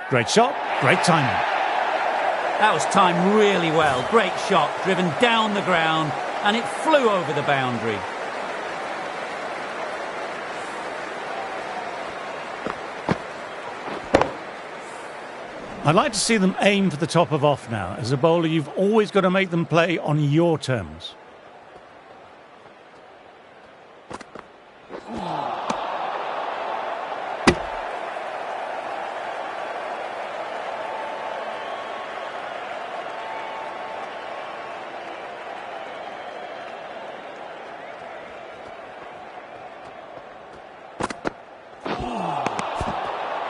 Great shot, great timing. That was timed really well. Great shot, driven down the ground, and it flew over the boundary. I'd like to see them aim for the top of off now. As a bowler, you've always got to make them play on your terms.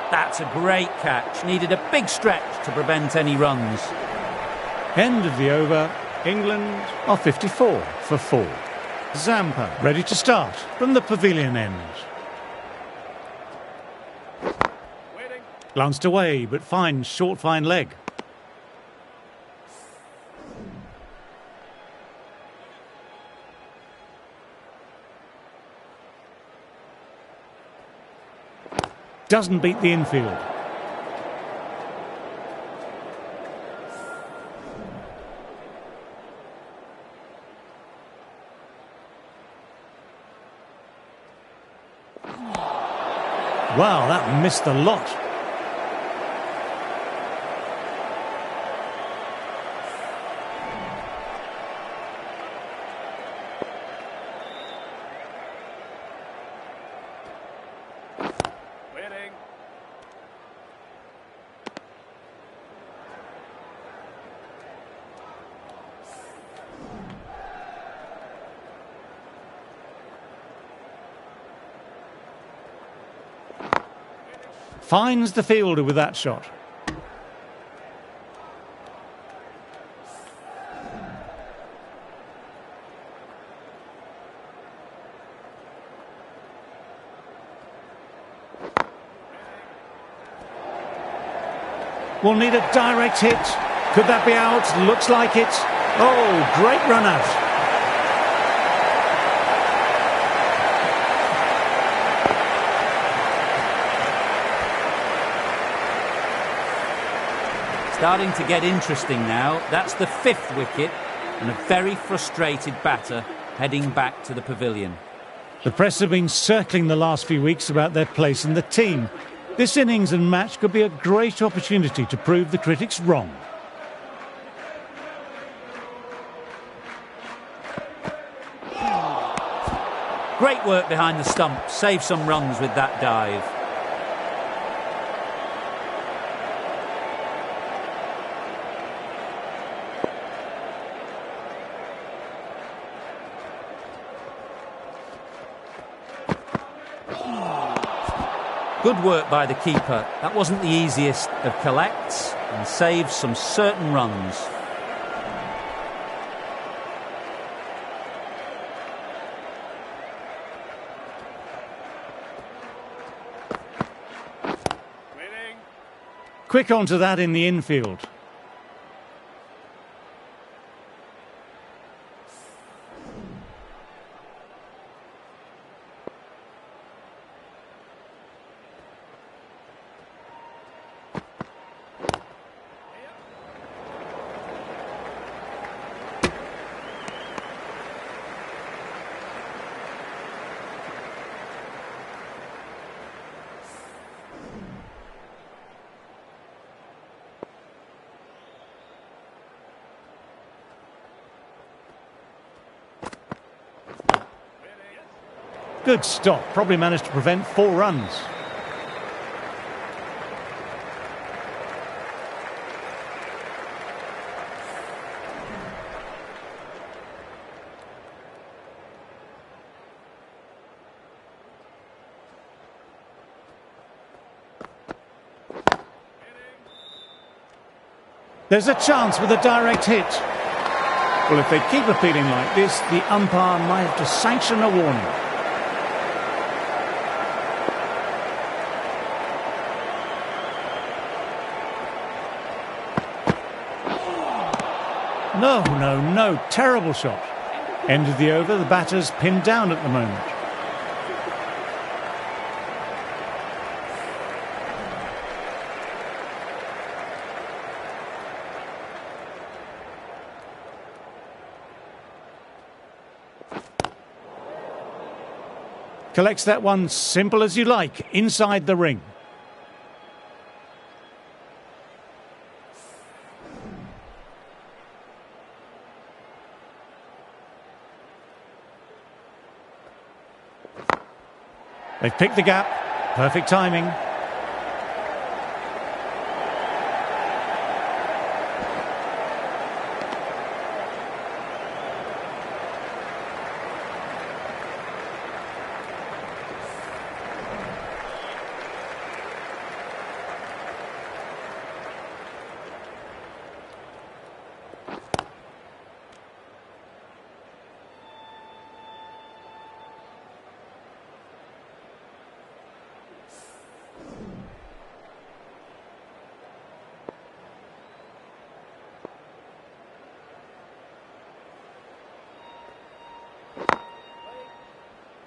That's a great catch. Needed a big stretch to prevent any runs. End of the over. England are 54 for 4. Zampa ready to start from the pavilion end. Glanced away, but finds short fine leg. Doesn't beat the infield. Wow, that missed a lot. Finds the fielder with that shot. Will need a direct hit. Could that be out? Looks like it. Oh, great run out. Starting to get interesting now. That's the 5th wicket and a very frustrated batter heading back to the pavilion. The press have been circling the last few weeks about their place in the team. This innings and match could be a great opportunity to prove the critics wrong. Great work behind the stump. Saved some runs with that dive. Good work by the keeper. That wasn't the easiest of collects and saved some certain runs. Quick onto that in the infield. Good stop. Probably managed to prevent 4 runs. There's a chance with a direct hit. Well, if they keep appealing like this, the umpire might have to sanction a warning. No, terrible shot. End of the over, the batter's pinned down at the moment. Collects that one simple as you like, inside the ring. They've picked the gap. Perfect timing.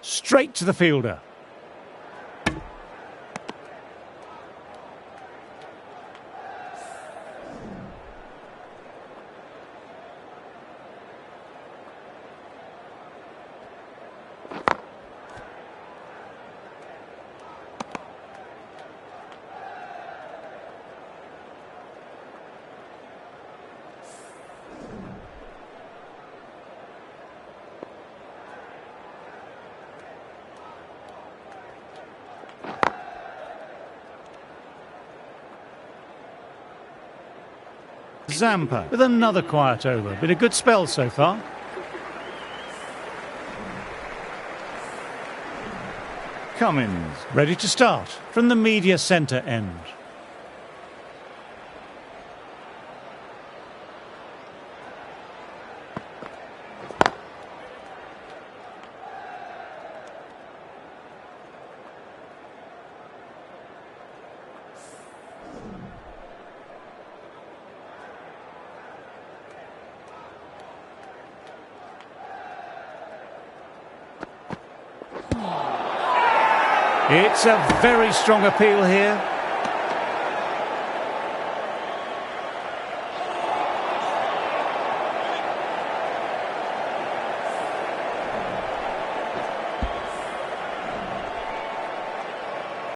Straight to the fielder. Zampa with another quiet over. Been a good spell so far. Cummins. Ready to start from the media centre end. It's a very strong appeal here.